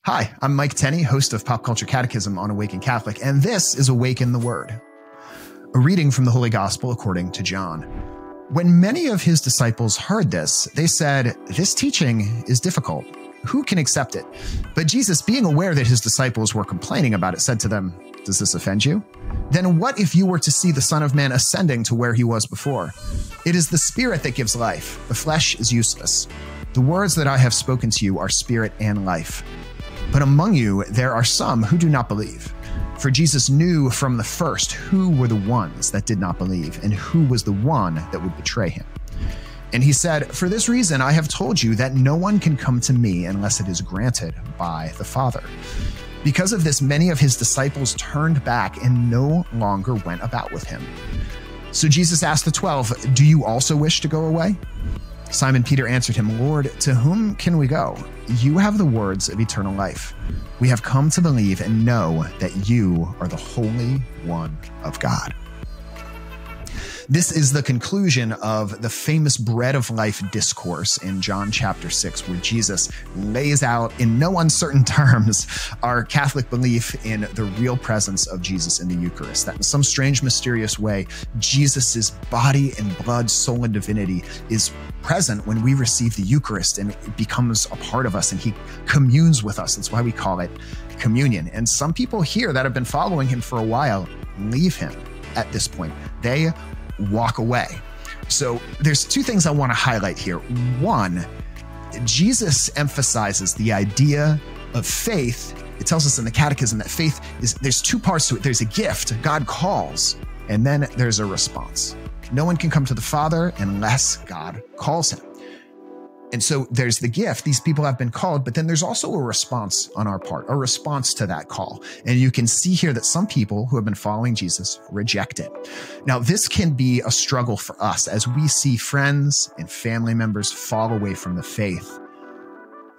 Hi, I'm Mike Tenney, host of Pop Culture Catechism on Awaken Catholic, and this is Awaken the Word, a reading from the Holy Gospel according to John. When many of his disciples heard this, they said, "This teaching is difficult. Who can accept it?" But Jesus, being aware that his disciples were complaining about it, said to them, "Does this offend you? Then what if you were to see the Son of Man ascending to where he was before? It is the Spirit that gives life. The flesh is useless. The words that I have spoken to you are spirit and life. But among you, there are some who do not believe." For Jesus knew from the first who were the ones that did not believe and who was the one that would betray him. And he said, "For this reason, I have told you that no one can come to me unless it is granted by the Father." Because of this, many of his disciples turned back and no longer went about with him. So Jesus asked the 12, "Do you also wish to go away?" Simon Peter answered him, "Lord, to whom can we go? You have the words of eternal life. We have come to believe and know that you are the Holy One of God." This is the conclusion of the famous bread of life discourse in John chapter 6, where Jesus lays out in no uncertain terms our Catholic belief in the real presence of Jesus in the Eucharist, that in some strange, mysterious way, Jesus's body and blood, soul, and divinity is present when we receive the Eucharist, and it becomes a part of us, and he communes with us. That's why we call it communion. And some people here that have been following him for a while leave him at this point. They walk away. So there's two things I want to highlight here. One, Jesus emphasizes the idea of faith. It tells us in the Catechism that faith is, there's two parts to it. There's a gift, God calls, and then there's a response. No one can come to the Father unless God calls him. And so there's the gift. These people have been called, but then there's also a response on our part, a response to that call. And you can see here that some people who have been following Jesus reject it. Now, this can be a struggle for us as we see friends and family members fall away from the faith.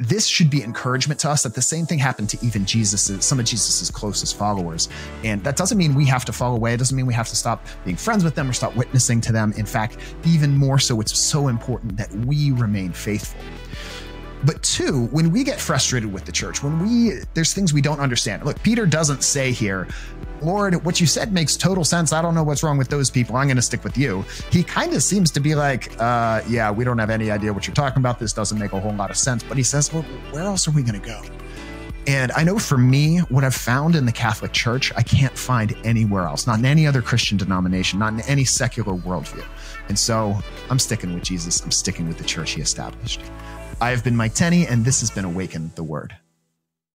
This should be encouragement to us that the same thing happened to even some of Jesus's closest followers. And that doesn't mean we have to fall away. It doesn't mean we have to stop being friends with them or stop witnessing to them. In fact, even more so, it's so important that we remain faithful. But two, when we get frustrated with the church, there's things we don't understand. Look, Peter doesn't say here, "Lord, what you said makes total sense. I don't know what's wrong with those people. I'm going to stick with you." He kind of seems to be like, yeah, we don't have any idea what you're talking about. This doesn't make a whole lot of sense. But he says, well, where else are we going to go? And I know for me, what I've found in the Catholic Church, I can't find anywhere else, not in any other Christian denomination, not in any secular worldview. And so I'm sticking with Jesus. I'm sticking with the church he established. I have been Mike Tenney, and this has been Awaken the Word.